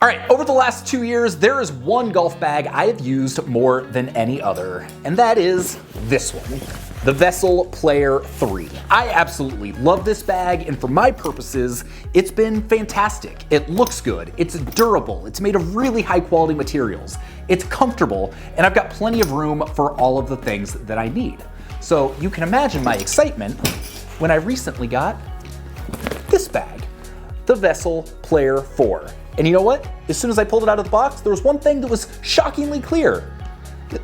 All right, over the last 2 years, there is one golf bag I have used more than any other, and that is this one, the Vessel Player 3. I absolutely love this bag, and for my purposes, it's been fantastic. It looks good, it's durable, it's made of really high quality materials, it's comfortable, and I've got plenty of room for all of the things that I need. So you can imagine my excitement when I recently got this bag, the Vessel Player 4. And you know what? As soon as I pulled it out of the box, there was one thing that was shockingly clear.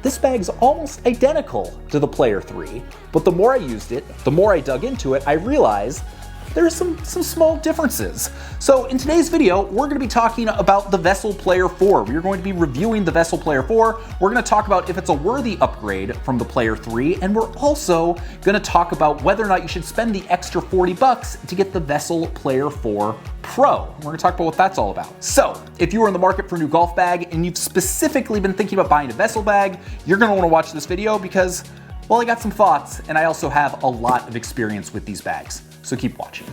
This bag's almost identical to the Player 3, but the more I used it, the more I dug into it, I realized there's some small differences. So in today's video, we're gonna be talking about the Vessel Player 4. We're going to be reviewing the Vessel Player 4. We're gonna talk about if it's a worthy upgrade from the Player 3, and we're also gonna talk about whether or not you should spend the extra 40 bucks to get the Vessel Player 4 Pro. We're gonna talk about what that's all about. So if you are in the market for a new golf bag and you've specifically been thinking about buying a Vessel bag, you're gonna wanna watch this video because, well, I got some thoughts and I also have a lot of experience with these bags. So keep watching.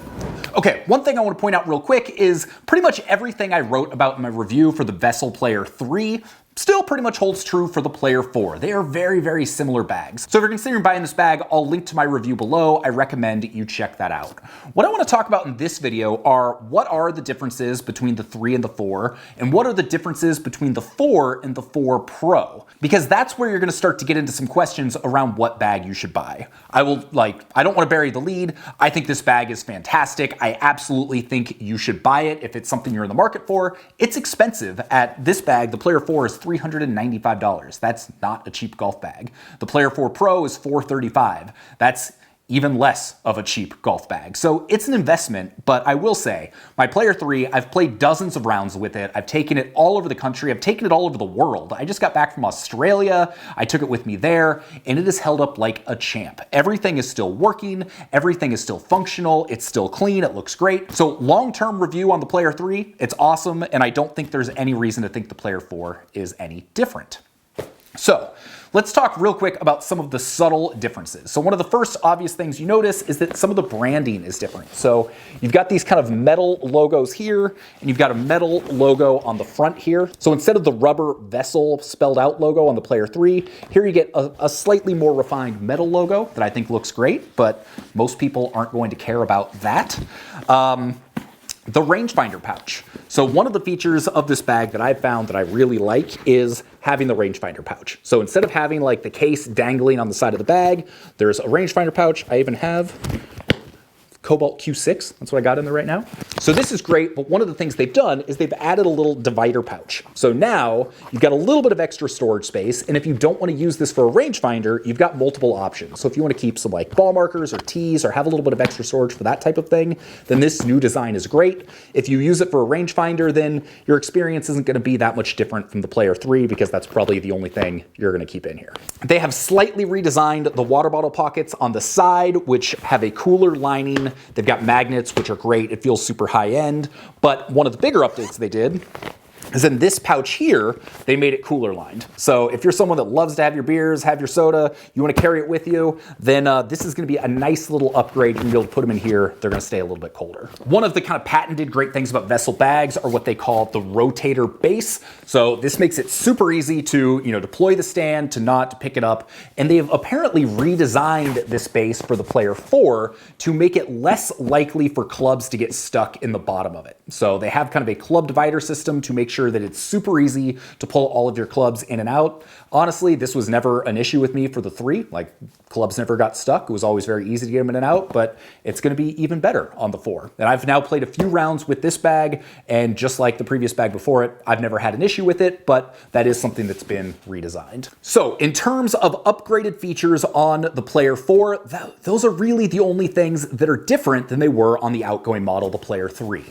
Okay, one thing I want to point out real quick is pretty much everything I wrote about in my review for the Vessel Player 3 still pretty much holds true for the Player 4. They are very, very similar bags. So if you're considering buying this bag, I'll link to my review below. I recommend you check that out. What I want to talk about in this video are what are the differences between the 3 and the 4, and what are the differences between the 4 and the 4 Pro, because that's where you're going to start to get into some questions around what bag you should buy. I don't want to bury the lead. I think this bag is fantastic. I absolutely think you should buy it if it's something you're in the market for. It's expensive. At this bag, the Player 4 is $395. That's not a cheap golf bag. The Player 4 Pro is $435. That's even less of a cheap golf bag. So it's an investment, but I will say, my Player 3, I've played dozens of rounds with it. I've taken it all over the country. I've taken it all over the world. I just got back from Australia. I took it with me there, and it has held up like a champ. Everything is still working. Everything is still functional. It's still clean. It looks great. So long-term review on the Player 3, it's awesome, and I don't think there's any reason to think the Player 4 is any different. So let's talk real quick about some of the subtle differences. So one of the first obvious things you notice is that some of the branding is different. So you've got these kind of metal logos here, and you've got a metal logo on the front here. So instead of the rubber Vessel spelled out logo on the Player 3, here you get a slightly more refined metal logo that I think looks great, but most people aren't going to care about that. The rangefinder pouch. So one of the features of this bag that I've found that I really like is having the rangefinder pouch. So instead of having like the case dangling on the side of the bag, there's a rangefinder pouch. I even have Cobalt Q6, that's what I got in there right now. So this is great, but one of the things they've done is they've added a little divider pouch. So now you've got a little bit of extra storage space, and if you don't want to use this for a rangefinder, you've got multiple options. So if you want to keep some like ball markers or tees or have a little bit of extra storage for that type of thing, then this new design is great. If you use it for a rangefinder, then your experience isn't going to be that much different from the Player 3 because that's probably the only thing you're going to keep in here. They have slightly redesigned the water bottle pockets on the side, which have a cooler lining. They've got magnets, which are great. It feels super high end. But one of the bigger updates they did is in this pouch here, they made it cooler lined. So if you're someone that loves to have your beers, have your soda, you want to carry it with you, then this is going to be a nice little upgrade. You're going to be able to put them in here. They're going to stay a little bit colder. One of the kind of patented great things about Vessel bags are what they call the rotator base. So this makes it super easy to, deploy the stand, to not pick it up. And they've apparently redesigned this base for the Player 4 to make it less likely for clubs to get stuck in the bottom of it. So they have kind of a club divider system to make sure that it's super easy to pull all of your clubs in and out. Honestly, this was never an issue with me for the 3. Like, clubs never got stuck. It was always very easy to get them in and out, but it's going to be even better on the 4. And I've now played a few rounds with this bag, and just like the previous bag before it, I've never had an issue with it, but that is something that's been redesigned. So in terms of upgraded features on the Player 4, those are really the only things that are different than they were on the outgoing model, the Player 3.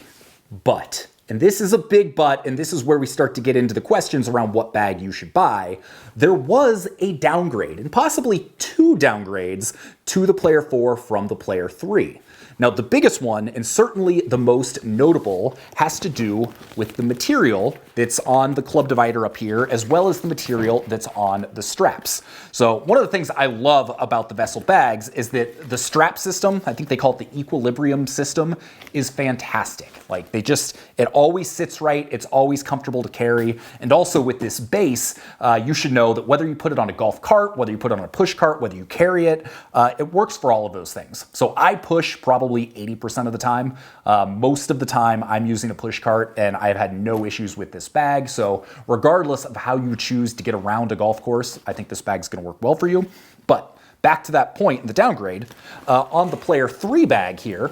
But, and this is a big but, and this is where we start to get into the questions around what bag you should buy, there was a downgrade, and possibly 2 downgrades to the Player 4 from the Player 3. Now, the biggest one, and certainly the most notable, has to do with the material that's on the club divider up here, as well as the material that's on the straps. So one of the things I love about the Vessel bags is that the strap system, I think they call it the equilibrium system, is fantastic. Like, it always sits right, it's always comfortable to carry, and also with this base, you should know that whether you put it on a golf cart, whether you put it on a push cart, whether you carry it, it works for all of those things. So I push probably 80% of the time. Most of the time I'm using a push cart, and I've had no issues with this bag. So regardless of how you choose to get around a golf course, I think this bag's gonna work well for you. But back to that point in the downgrade, on the Player 3 bag here,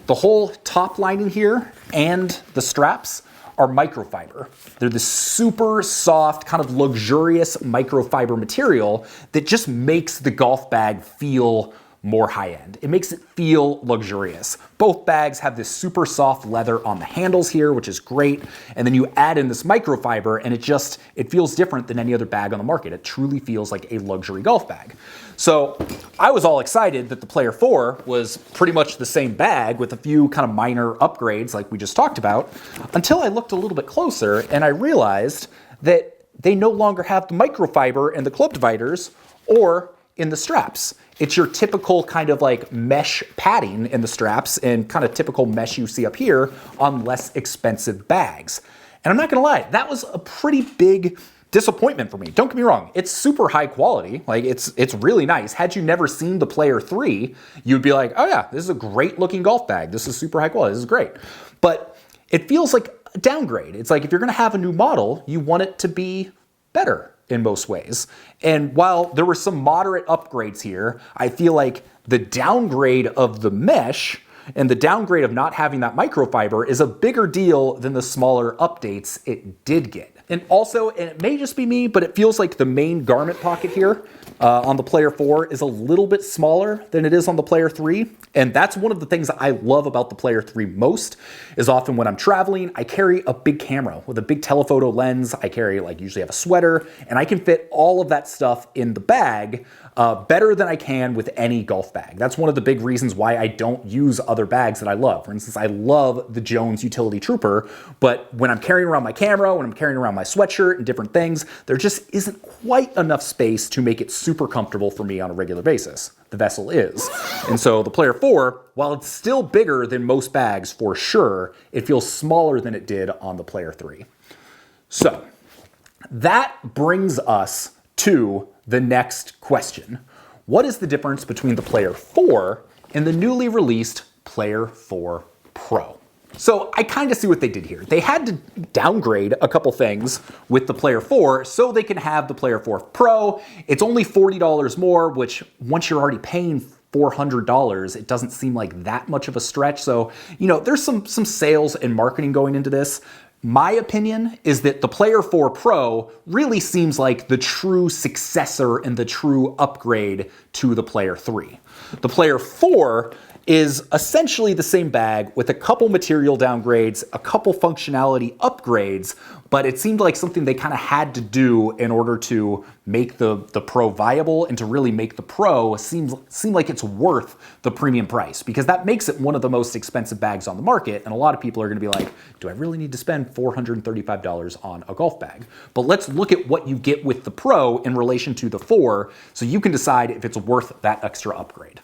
the whole top lining here and the straps are microfiber. They're this super soft, kind of luxurious microfiber material that just makes the golf bag feel more high-end. It makes it feel luxurious. Both bags have this super soft leather on the handles here, which is great. And then you add in this microfiber and it feels different than any other bag on the market. It truly feels like a luxury golf bag. So I was all excited that the Player 4 was pretty much the same bag with a few kind of minor upgrades like we just talked about, until I looked a little bit closer and I realized that they no longer have the microfiber in the club dividers or in the straps. It's your typical kind of like mesh padding in the straps and kind of typical mesh you see up here on less expensive bags. And I'm not gonna lie, that was a pretty big disappointment for me. Don't get me wrong, it's super high quality. Like it's really nice. Had you never seen the Player 3, you'd be like, oh yeah, this is a great looking golf bag. This is super high quality, this is great. But it feels like a downgrade. It's like if you're gonna have a new model, you want it to be better in most ways. And while there were some moderate upgrades here, I feel like the downgrade of the mesh and the downgrade of not having that microfiber is a bigger deal than the smaller updates it did get. And also, and it may just be me, but it feels like the main garment pocket here on the Player 4 is a little bit smaller than it is on the Player 3. And that's one of the things I love about the Player 3 most, is often when I'm traveling, I carry a big camera with a big telephoto lens. I carry, like, usually have a sweater, and I can fit all of that stuff in the bag better than I can with any golf bag. That's one of the big reasons why I don't use other bags that I love. For instance, I love the Jones Utility Trooper, but when I'm carrying around my camera, when I'm carrying around my sweatshirt and different things, there just isn't quite enough space to make it super comfortable for me on a regular basis. The Vessel is. And so the Player 4, while it's still bigger than most bags for sure, it feels smaller than it did on the Player 3. So that brings us to the next question. What is the difference between the Player 4 and the newly released Player 4 Pro? So I kind of see what they did here. They had to downgrade a couple things with the Player 4 so they can have the Player 4 Pro. It's only $40 more, which once you're already paying $400, it doesn't seem like that much of a stretch. So, you know, there's some sales and marketing going into this. My opinion is that the Player 4 Pro really seems like the true successor and the true upgrade to the Player 3. The Player 4 is essentially the same bag with a couple material downgrades, a couple functionality upgrades, but it seemed like something they kind of had to do in order to make the Pro viable and to really make the Pro seem like it's worth the premium price, because that makes it one of the most expensive bags on the market. And a lot of people are going to be like, do I really need to spend $435 on a golf bag? But let's look at what you get with the Pro in relation to the 4 so you can decide if it's worth that extra upgrade.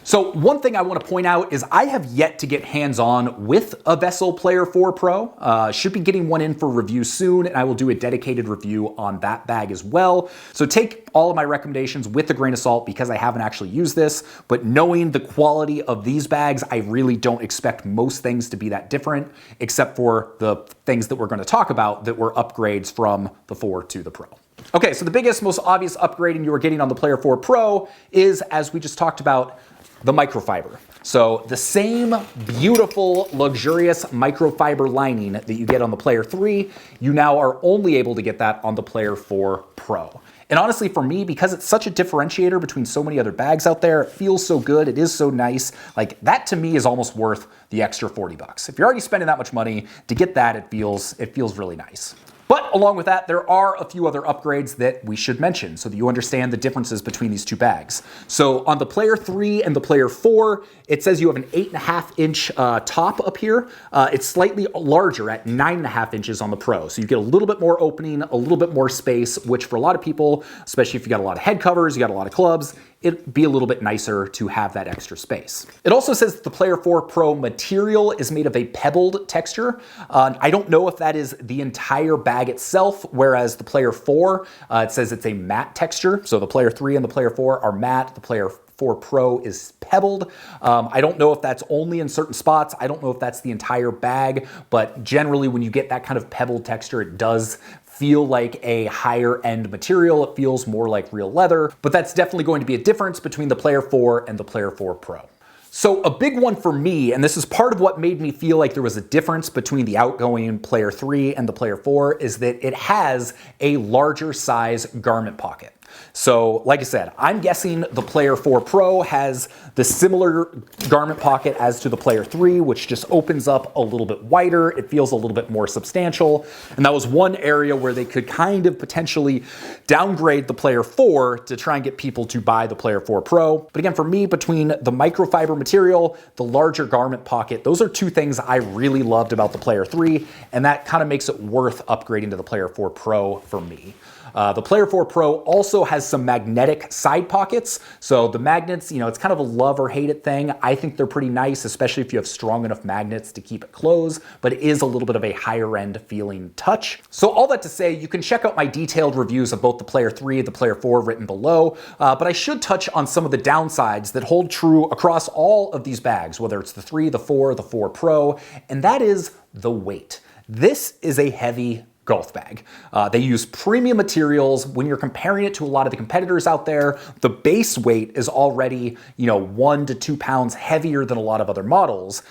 So one thing I want to point out is I have yet to get hands-on with a Vessel Player 4 Pro. Should be getting one in for review soon, and I will do a dedicated review on that bag as well. So take all of my recommendations with a grain of salt because I haven't actually used this, but knowing the quality of these bags, I really don't expect most things to be that different, except for the things that we're going to talk about that were upgrades from the 4 to the Pro. Okay, so the biggest, most obvious upgrading you are getting on the Player 4 Pro is, as we just talked about, the microfiber. So the same beautiful, luxurious microfiber lining that you get on the Player 3, you now are only able to get that on the Player 4 Pro. And honestly, for me, because it's such a differentiator between so many other bags out there, it feels so good, it is so nice, like that to me is almost worth the extra $40. If you're already spending that much money, to get that, it feels really nice. But along with that, there are a few other upgrades that we should mention so that you understand the differences between these two bags. So on the Player 3 and the Player 4, it says you have an 8.5-inch top up here. It's slightly larger at 9.5 inches on the Pro. So you get a little bit more opening, a little bit more space, which for a lot of people, especially if you got a lot of head covers, you got a lot of clubs, it'd be a little bit nicer to have that extra space. It also says that the Player 4 Pro material is made of a pebbled texture. I don't know if that is the entire bag itself, whereas the Player 4, it says it's a matte texture. So the Player 3 and the Player 4 are matte. The Player 4 Pro is pebbled. I don't know if that's only in certain spots. I don't know if that's the entire bag, but generally when you get that kind of pebbled texture, it does feel like a higher end material. It feels more like real leather, but that's definitely going to be a difference between the Player 4 and the Player 4 Pro. So a big one for me, and this is part of what made me feel like there was a difference between the outgoing Player 3 and the Player 4, is that it has a larger size garment pocket. So like I said, I'm guessing the Player 4 Pro has the similar garment pocket as to the Player 3, which just opens up a little bit wider. It feels a little bit more substantial. And that was one area where they could kind of potentially downgrade the Player 4 to try and get people to buy the Player 4 Pro. But again, for me, between the microfiber material, the larger garment pocket, those are two things I really loved about the Player 3, and that kind of makes it worth upgrading to the Player 4 Pro for me. The Player 4 Pro also has some magnetic side pockets. So the magnets, it's kind of a love or hate it thing. I think they're pretty nice, especially if you have strong enough magnets to keep it closed, but it is a little bit of a higher end feeling touch. So all that to say, you can check out my detailed reviews of both the Player 3 and the Player 4 written below, but I should touch on some of the downsides that hold true across all of these bags, whether it's the 3, the 4, the 4 Pro, and that is the weight. This is a heavy golf bag. They use premium materials. When you're comparing it to a lot of the competitors out there, the base weight is already, 1 to 2 pounds heavier than a lot of other models.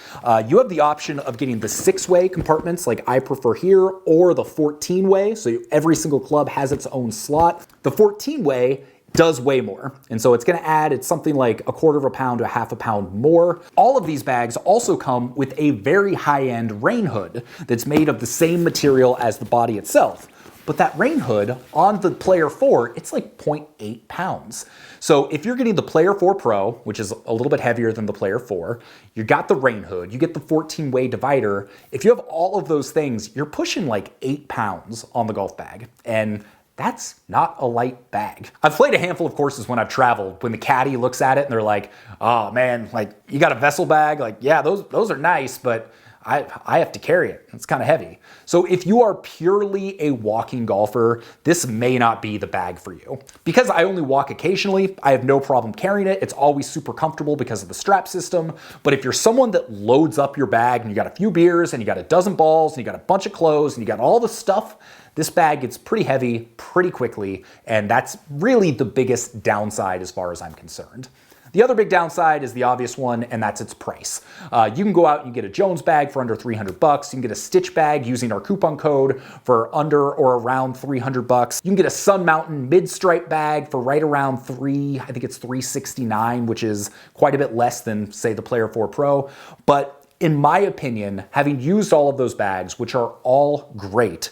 You have the option of getting the 6-way compartments like I prefer here, or the 14-way. So every single club has its own slot. The 14-way does weigh more. And so it's it's something like 1/4 pound to 1/2 pound more. All of these bags also come with a very high-end rain hood that's made of the same material as the body itself. But that rain hood on the Player 4, it's like 0.8 pounds. So if you're getting the Player 4 Pro, which is a little bit heavier than the Player 4, you got the rain hood, you get the 14-way divider. If you have all of those things, you're pushing like 8 pounds on the golf bag. And that's not a light bag. I've played a handful of courses when I've traveled, when the caddy looks at it and they're like, oh man, like you got a vessel bag? Like, yeah, those are nice, but I have to carry it. It's kind of heavy. So if you are purely a walking golfer, this may not be the bag for you. Because I only walk occasionally, I have no problem carrying it. It's always super comfortable because of the strap system. But if you're someone that loads up your bag and you got a few beers and you got a dozen balls and you got a bunch of clothes and you got all the stuff, this bag gets pretty heavy pretty quickly, and that's really the biggest downside as far as I'm concerned. The other big downside is the obvious one, and that's its price. You can go out and get a Jones bag for under $300. You can get a Stitch bag using our coupon code for under or around $300. You can get a Sun Mountain mid-stripe bag for right around I think it's $369, which is quite a bit less than, say, the Player 4 Pro. But in my opinion, having used all of those bags, which are all great,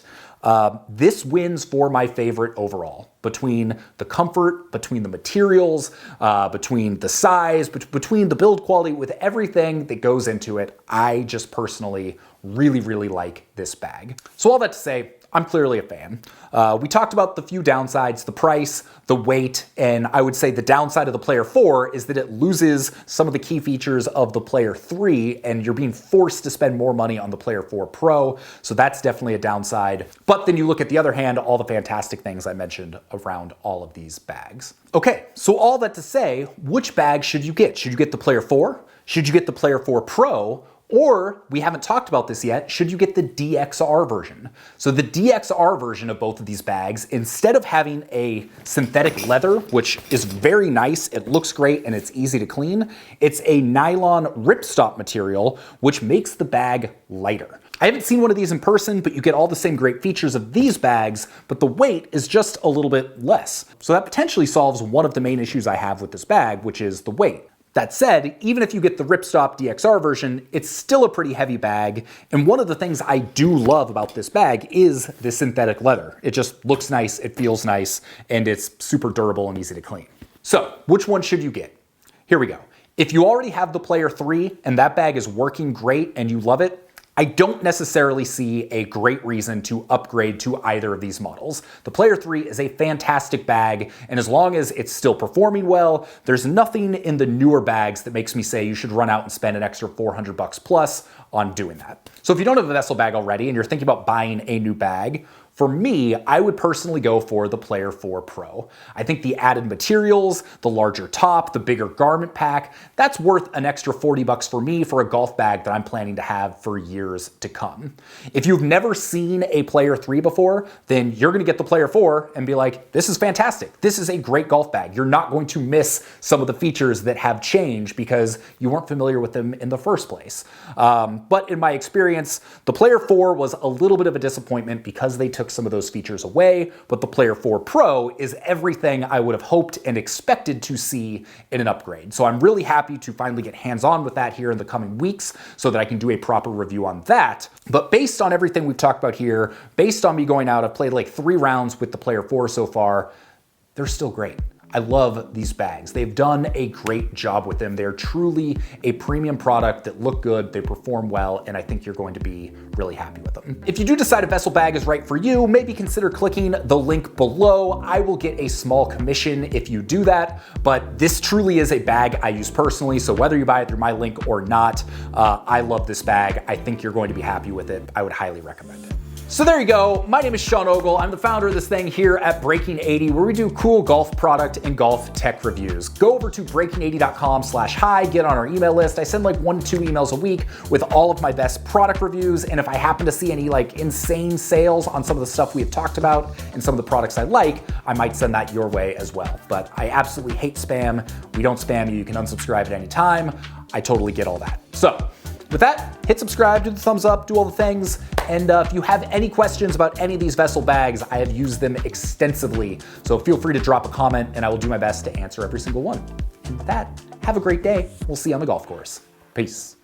this wins for my favorite overall. Between the comfort, between the materials, between the size, between the build quality, with everything that goes into it, I just personally really, really like this bag. So all that to say, I'm clearly a fan. We talked about the few downsides, the price, the weight, and I would say the downside of the Player 4 is that it loses some of the key features of the Player 3, and you're being forced to spend more money on the Player 4 Pro, so that's definitely a downside. But then you look at the other hand, all the fantastic things I mentioned around all of these bags. Okay, so all that to say, which bag should you get? Should you get the Player 4? Should you get the Player 4 Pro? Or, we haven't talked about this yet, should you get the DXR version? So the DXR version of both of these bags, instead of having a synthetic leather, which is very nice, it looks great and it's easy to clean, it's a nylon ripstop material, which makes the bag lighter. I haven't seen one of these in person, but you get all the same great features of these bags, but the weight is just a little bit less. So that potentially solves one of the main issues I have with this bag, which is the weight. That said, even if you get the ripstop DXR version, it's still a pretty heavy bag, and one of the things I do love about this bag is the synthetic leather. It just looks nice, it feels nice, and it's super durable and easy to clean. So, which one should you get? Here we go. If you already have the Player 3 and that bag is working great and you love it, I don't necessarily see a great reason to upgrade to either of these models. The Player 3 is a fantastic bag, and as long as it's still performing well, there's nothing in the newer bags that makes me say you should run out and spend an extra $400 plus on doing that. So if you don't have a Vessel bag already and you're thinking about buying a new bag, for me, I would personally go for the Player 4 Pro. I think the added materials, the larger top, the bigger garment pack, that's worth an extra $40 for me for a golf bag that I'm planning to have for years to come. If you've never seen a Player 3 before, then you're gonna get the Player 4 and be like, this is fantastic. This is a great golf bag. You're not going to miss some of the features that have changed because you weren't familiar with them in the first place. But in my experience, the Player 4 was a little bit of a disappointment because they took some of those features away, but the Player 4 Pro is everything I would have hoped and expected to see in an upgrade. So I'm really happy to finally get hands-on with that here in the coming weeks so that I can do a proper review on that. But based on everything we've talked about here, based on me going out, I've played like 3 rounds with the Player 4 so far, they're still great. I love these bags. They've done a great job with them. They're truly a premium product that look good, they perform well, and I think you're going to be really happy with them. If you do decide a Vessel bag is right for you, maybe consider clicking the link below. I will get a small commission if you do that, but this truly is a bag I use personally, so whether you buy it through my link or not, I love this bag. I think you're going to be happy with it. I would highly recommend it. So there you go. My name is Sean Ogle. I'm the founder of this thing here at Breaking 80, where we do cool golf product and golf tech reviews. Go over to breaking80.com/hi, get on our email list. I send like 1 to 2 emails a week with all of my best product reviews. And if I happen to see any like insane sales on some of the stuff we have talked about and some of the products I like, I might send that your way as well. But I absolutely hate spam. We don't spam you. You can unsubscribe at any time. I totally get all that. So with that, hit subscribe, do the thumbs up, do all the things. And if you have any questions about any of these Vessel bags, I have used them extensively. So feel free to drop a comment and I will do my best to answer every single one. And with that, have a great day. We'll see you on the golf course. Peace.